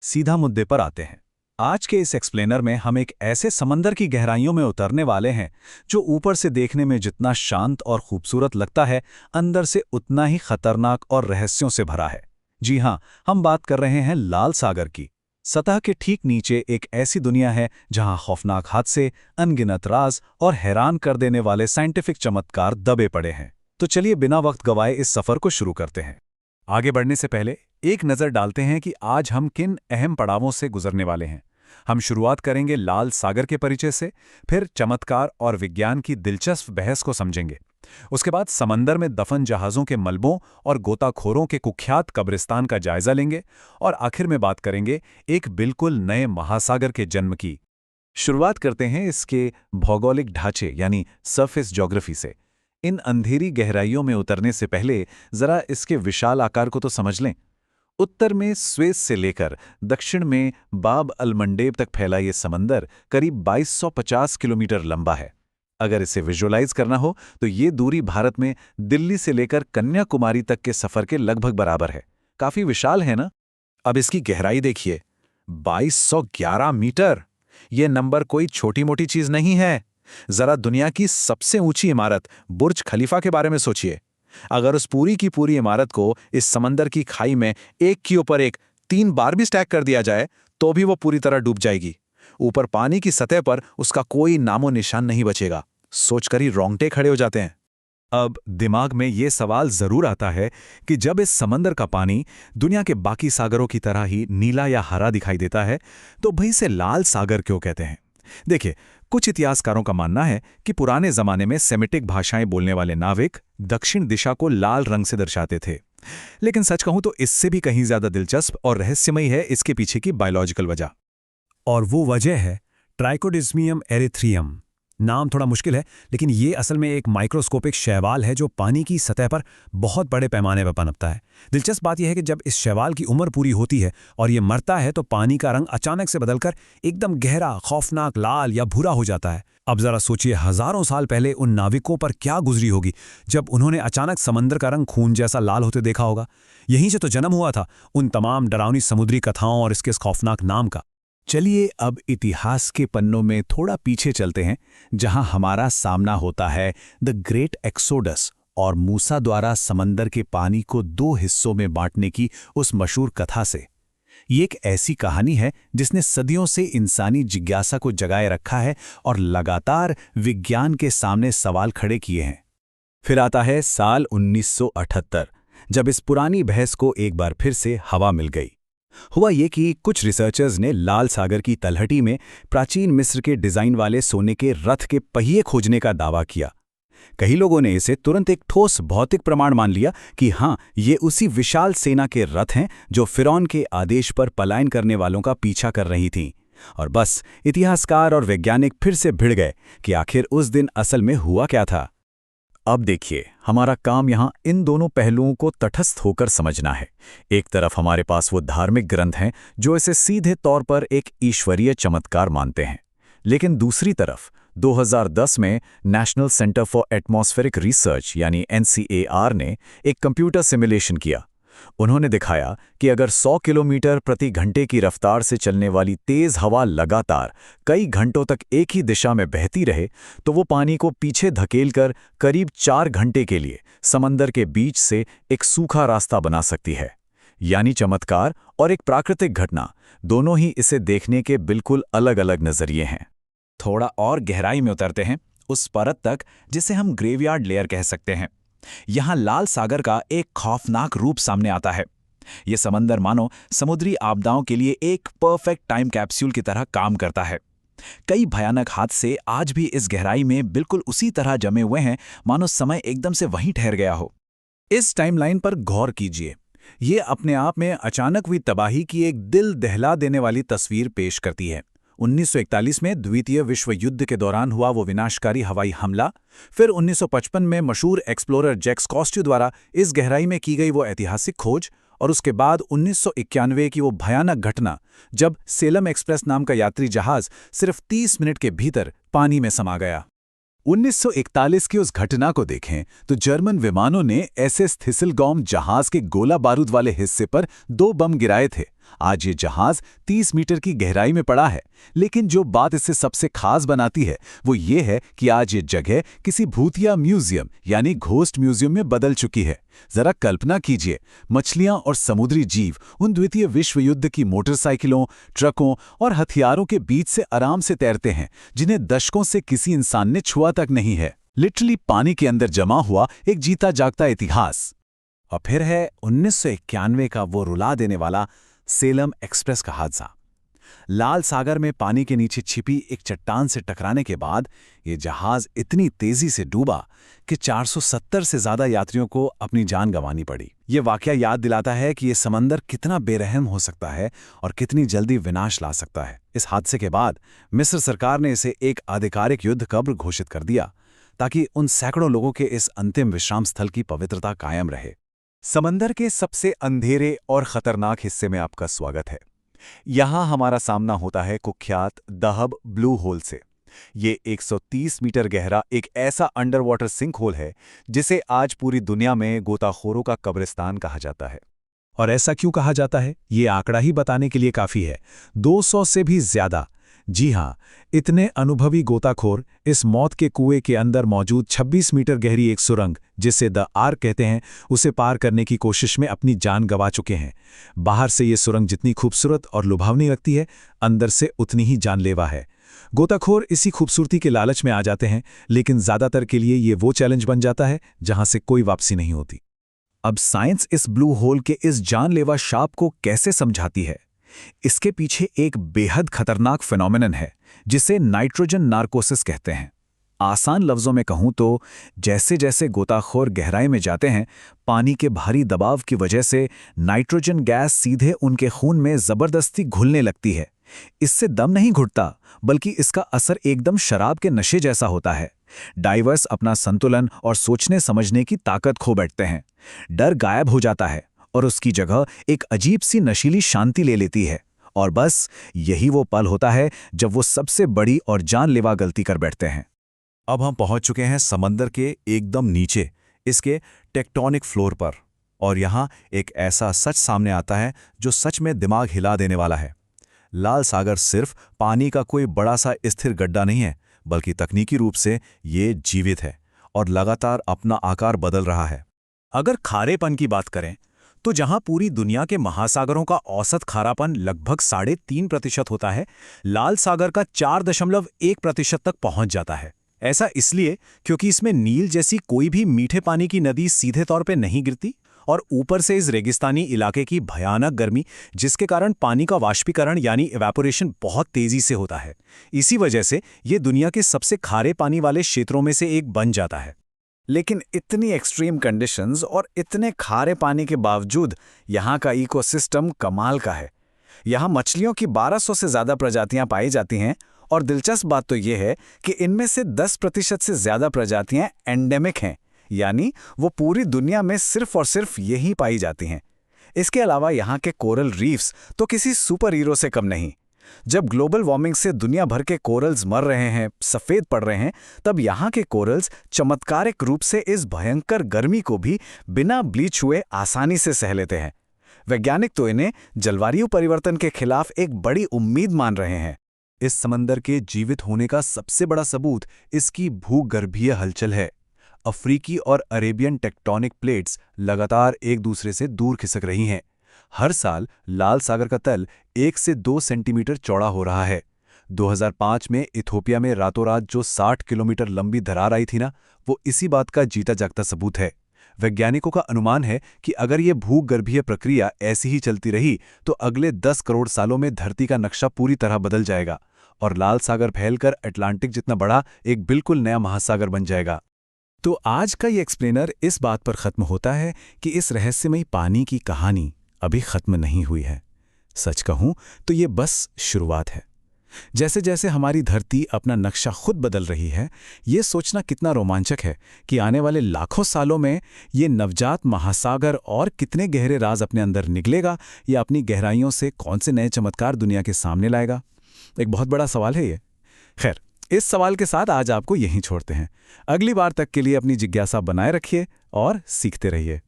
सीधा मुद्दे पर आते हैं। आज के इस एक्सप्लेनर में हम एक ऐसे समंदर की गहराइयों में उतरने वाले हैं जो ऊपर से देखने में जितना शांत और खूबसूरत लगता है, अंदर से उतना ही खतरनाक और रहस्यों से भरा है। जी हाँ, हम बात कर रहे हैं लाल सागर की। सतह के ठीक नीचे एक ऐसी दुनिया है जहां खौफनाक हादसे, अनगिनत राज और हैरान कर देने वाले साइंटिफिक चमत्कार दबे पड़े हैं। तो चलिए बिना वक्त गवाए इस सफर को शुरू करते हैं। आगे बढ़ने से पहले एक नज़र डालते हैं कि आज हम किन अहम पड़ावों से गुजरने वाले हैं। हम शुरुआत करेंगे लाल सागर के परिचय से, फिर चमत्कार और विज्ञान की दिलचस्प बहस को समझेंगे। उसके बाद समंदर में दफन जहाज़ों के मलबों और गोताखोरों के कुख्यात कब्रिस्तान का जायजा लेंगे, और आखिर में बात करेंगे एक बिल्कुल नए महासागर के जन्म की। शुरुआत करते हैं इसके भौगोलिक ढांचे यानी सरफेस ज्योग्राफी से। इन अंधेरी गहराइयों में उतरने से पहले जरा इसके विशाल आकार को तो समझ लें। उत्तर में स्वेज से लेकर दक्षिण में बाब अल मंडेब तक फैला ये समंदर करीब 2250 किलोमीटर लंबा है। अगर इसे विजुअलाइज करना हो तो ये दूरी भारत में दिल्ली से लेकर कन्याकुमारी तक के सफर के लगभग बराबर है। काफी विशाल है ना? अब इसकी गहराई देखिए, 2211 मीटर। ये नंबर कोई छोटी मोटी चीज नहीं है। जरा दुनिया की सबसे ऊंची इमारत बुर्ज खलीफा के बारे में सोचिए। अगर उस पूरी की पूरी इमारत को इस समंदर की खाई में एक के ऊपर एक 3 बार भी स्टैक कर दिया जाए तो भी वो पूरी तरह डूब जाएगी। ऊपर पानी की सतह पर उसका कोई नामो निशान नहीं बचेगा। सोचकर ही रोंगटे खड़े हो जाते हैं। अब दिमाग में ये सवाल जरूर आता है कि जब इस समंदर का पानी दुनिया के बाकी सागरों की तरह ही नीला या हरा दिखाई देता है, तो भाई इसे लाल सागर क्यों कहते हैं? देखिए, कुछ इतिहासकारों का मानना है कि पुराने जमाने में सेमिटिक भाषाएं बोलने वाले नाविक दक्षिण दिशा को लाल रंग से दर्शाते थे। लेकिन सच कहूं तो इससे भी कहीं ज्यादा दिलचस्प और रहस्यमयी है इसके पीछे की बायोलॉजिकल वजह। और वो वजह है ट्राइकोडिस्मियम एरिथ्रियम। नाम थोड़ा मुश्किल है, लेकिन ये असल में एक माइक्रोस्कोपिक शैवाल है जो पानी की सतह पर बहुत बड़े पैमाने पर पनपता है। दिलचस्प बात यह है कि जब इस शैवाल की उम्र पूरी होती है और ये मरता है तो पानी का रंग अचानक से बदलकर एकदम गहरा, खौफनाक लाल या भूरा हो जाता है। अब जरा सोचिए, हजारों साल पहले उन नाविकों पर क्या गुजरी होगी जब उन्होंने अचानक समंदर का रंग खून जैसा लाल होते देखा होगा। यहीं से तो जन्म हुआ था उन तमाम डरावनी समुद्री कथाओं और इसके खौफनाक नाम का। चलिए अब इतिहास के पन्नों में थोड़ा पीछे चलते हैं, जहां हमारा सामना होता है द ग्रेट एक्सोडस और मूसा द्वारा समंदर के पानी को 2 हिस्सों में बांटने की उस मशहूर कथा से। ये एक ऐसी कहानी है जिसने सदियों से इंसानी जिज्ञासा को जगाए रखा है और लगातार विज्ञान के सामने सवाल खड़े किए हैं। फिर आता है साल 1978, जब इस पुरानी बहस को एक बार फिर से हवा मिल गई। हुआ ये कि कुछ रिसर्चर्स ने लाल सागर की तलहटी में प्राचीन मिस्र के डिजाइन वाले सोने के रथ के पहिए खोजने का दावा किया। कई लोगों ने इसे तुरंत एक ठोस भौतिक प्रमाण मान लिया कि हाँ, ये उसी विशाल सेना के रथ हैं जो फिरौन के आदेश पर पलायन करने वालों का पीछा कर रही थीं। और बस इतिहासकार और वैज्ञानिक फिर से भिड़ गए कि आखिर उस दिन असल में हुआ क्या था। अब देखिए, हमारा काम यहाँ इन दोनों पहलुओं को तटस्थ होकर समझना है। एक तरफ हमारे पास वो धार्मिक ग्रंथ हैं जो इसे सीधे तौर पर एक ईश्वरीय चमत्कार मानते हैं, लेकिन दूसरी तरफ 2010 में national centre for atmospheric research यानी NCAR ने एक कंप्यूटर सिमुलेशन किया। उन्होंने दिखाया कि अगर 100 किलोमीटर प्रति घंटे की रफ्तार से चलने वाली तेज हवा लगातार कई घंटों तक एक ही दिशा में बहती रहे तो वो पानी को पीछे धकेलकर करीब 4 घंटे के लिए समंदर के बीच से एक सूखा रास्ता बना सकती है। यानी चमत्कार और एक प्राकृतिक घटना, दोनों ही इसे देखने के बिल्कुल अलग अलग नजरिए हैं। थोड़ा और गहराई में उतरते हैं, उस परत तक जिसे हम ग्रेवयार्ड लेयर कह सकते हैं। यहां लाल सागर का एक खौफनाक रूप सामने आता है। यह समंदर मानो समुद्री आपदाओं के लिए एक परफेक्ट टाइम कैप्सूल की तरह काम करता है। कई भयानक हादसे आज भी इस गहराई में बिल्कुल उसी तरह जमे हुए हैं, मानो समय एकदम से वहीं ठहर गया हो। इस टाइमलाइन पर गौर कीजिए। ये अपने आप में अचानक हुई तबाही की एक दिल दहला देने वाली तस्वीर पेश करती है। 1941 में द्वितीय विश्व युद्ध के दौरान हुआ वो विनाशकारी हवाई हमला, फिर 1955 में मशहूर एक्सप्लोरर जैक्स कॉस्ट्यू द्वारा इस गहराई में की गई वो ऐतिहासिक खोज, और उसके बाद 1991 की वो भयानक घटना जब सेलम एक्सप्रेस नाम का यात्री जहाज सिर्फ 30 मिनट के भीतर पानी में समा गया। 1941 की उस घटना को देखें तो जर्मन विमानों ने SS थिसलगॉम जहाज के गोला बारूद वाले हिस्से पर 2 बम गिराए थे आज ये जहाज 30 मीटर की गहराई में पड़ा है, लेकिन जो बात इसे सबसे खास बनाती है वो ये है कि आज ये जगह किसी भूतिया म्यूजियम यानी घोस्ट म्यूजियम में बदल चुकी है। जरा कल्पना कीजिए, मछलियां और समुद्री जीव उन द्वितीय विश्व युद्ध की मोटरसाइकिलों, ट्रकों और हथियारों के बीच से आराम से तैरते हैं, जिन्हें दशकों से किसी इंसान ने छुआ तक नहीं है। लिटरली पानी के अंदर जमा हुआ एक जीता जागता इतिहास। और फिर है 1991 का वो रुला देने वाला सेलम एक्सप्रेस का हादसा। लाल सागर में पानी के नीचे छिपी एक चट्टान से टकराने के बाद ये जहाज इतनी तेजी से डूबा कि 470 से ज्यादा यात्रियों को अपनी जान गंवानी पड़ी। ये वाकया याद दिलाता है कि ये समंदर कितना बेरहम हो सकता है और कितनी जल्दी विनाश ला सकता है। इस हादसे के बाद मिस्र सरकार ने इसे एक आधिकारिक युद्ध कब्र घोषित कर दिया, ताकि उन सैकड़ों लोगों के इस अंतिम विश्राम स्थल की पवित्रता कायम रहे। समंदर के सबसे अंधेरे और खतरनाक हिस्से में आपका स्वागत है। यहां हमारा सामना होता है कुख्यात दहब ब्लू होल से। ये 130 मीटर गहरा एक ऐसा अंडर वाटर सिंक होल है जिसे आज पूरी दुनिया में गोताखोरों का कब्रिस्तान कहा जाता है। और ऐसा क्यों कहा जाता है, ये आंकड़ा ही बताने के लिए काफी है। 200 से भी ज्यादा, जी हां, इतने अनुभवी गोताखोर इस मौत के कुएं के अंदर मौजूद 26 मीटर गहरी एक सुरंग, जिसे द आर्क कहते हैं, उसे पार करने की कोशिश में अपनी जान गंवा चुके हैं। बाहर से ये सुरंग जितनी खूबसूरत और लुभावनी लगती है, अंदर से उतनी ही जानलेवा है। गोताखोर इसी खूबसूरती के लालच में आ जाते हैं, लेकिन ज्यादातर के लिए ये वो चैलेंज बन जाता है जहां से कोई वापसी नहीं होती। अब साइंस इस ब्लू होल के इस जानलेवा शाप को कैसे समझाती है? इसके पीछे एक बेहद खतरनाक फिनोमेनन है जिसे नाइट्रोजन नार्कोसिस कहते हैं। आसान लफ्जों में कहूं तो जैसे जैसे गोताखोर गहराई में जाते हैं, पानी के भारी दबाव की वजह से नाइट्रोजन गैस सीधे उनके खून में जबरदस्ती घुलने लगती है। इससे दम नहीं घुटता, बल्कि इसका असर एकदम शराब के नशे जैसा होता है। डाइवर्स अपना संतुलन और सोचने समझने की ताकत खो बैठते हैं। डर गायब हो जाता है और उसकी जगह एक अजीब सी नशीली शांति ले लेती है। और बस यही वो पल होता है जब वो सबसे बड़ी और जानलेवा गलती कर बैठते हैं। अब हम पहुंच चुके हैं समंदर के एकदम नीचे, इसके टेक्टोनिक फ्लोर पर। और यहां एक ऐसा सच सामने आता है जो सच में दिमाग हिला देने वाला है। लाल सागर सिर्फ पानी का कोई बड़ा सा स्थिर गड्ढा नहीं है, बल्कि तकनीकी रूप से ये जीवित है और लगातार अपना आकार बदल रहा है। अगर खारेपन की बात करें तो जहां पूरी दुनिया के महासागरों का औसत खारापन लगभग 3.5% होता है, लाल सागर का 4.1% तक पहुंच जाता है। ऐसा इसलिए क्योंकि इसमें नील जैसी कोई भी मीठे पानी की नदी सीधे तौर पे नहीं गिरती, और ऊपर से इस रेगिस्तानी इलाके की भयानक गर्मी, जिसके कारण पानी का वाष्पीकरण यानी इवेपोरेशन बहुत तेजी से होता है। इसी वजह से ये दुनिया के सबसे खारे पानी वाले क्षेत्रों में से एक बन जाता है। लेकिन इतनी एक्सट्रीम कंडीशंस और इतने खारे पानी के बावजूद यहाँ का इकोसिस्टम कमाल का है। यहाँ मछलियों की 1200 से ज़्यादा प्रजातियाँ पाई जाती हैं, और दिलचस्प बात तो ये है कि इनमें से 10% से ज़्यादा प्रजातियाँ एंडेमिक हैं, यानी वो पूरी दुनिया में सिर्फ और सिर्फ यही पाई जाती हैं। इसके अलावा यहाँ के कोरल रीफ्स तो किसी सुपर हीरो से कम नहीं। जब ग्लोबल वार्मिंग से दुनिया भर के कोरल्स मर रहे हैं, सफ़ेद पड़ रहे हैं, तब यहाँ के कोरल्स चमत्कारिक रूप से इस भयंकर गर्मी को भी बिना ब्लीच हुए आसानी से सह लेते हैं। वैज्ञानिक तो इन्हें जलवायु परिवर्तन के खिलाफ एक बड़ी उम्मीद मान रहे हैं। इस समंदर के जीवित होने का सबसे बड़ा सबूत इसकी भूगर्भीय हलचल है। अफ्रीकी और अरेबियन टेक्टोनिक प्लेट्स लगातार एक दूसरे से दूर खिसक रही हैं। हर साल लाल सागर का तल 1 से 2 सेंटीमीटर चौड़ा हो रहा है। 2005 में इथोपिया में रातों रात जो 60 किलोमीटर लंबी दरार आई थी ना, वो इसी बात का जीता जागता सबूत है। वैज्ञानिकों का अनुमान है कि अगर ये भूगर्भीय प्रक्रिया ऐसी ही चलती रही तो अगले 10 करोड़ सालों में धरती का नक्शा पूरी तरह बदल जाएगा और लाल सागर फैलकर अटलांटिक जितना बड़ा एक बिल्कुल नया महासागर बन जाएगा। तो आज का ये एक्सप्लेनर इस बात पर खत्म होता है कि इस रहस्यमयी पानी की कहानी अभी खत्म नहीं हुई है। सच कहूं तो ये बस शुरुआत है। जैसे जैसे हमारी धरती अपना नक्शा खुद बदल रही है, ये सोचना कितना रोमांचक है कि आने वाले लाखों सालों में ये नवजात महासागर और कितने गहरे राज अपने अंदर निकलेगा या अपनी गहराइयों से कौन से नए चमत्कार दुनिया के सामने लाएगा। एक बहुत बड़ा सवाल है ये। खैर, इस सवाल के साथ आज आपको यहीं छोड़ते हैं। अगली बार तक के लिए अपनी जिज्ञासा बनाए रखिए और सीखते रहिए।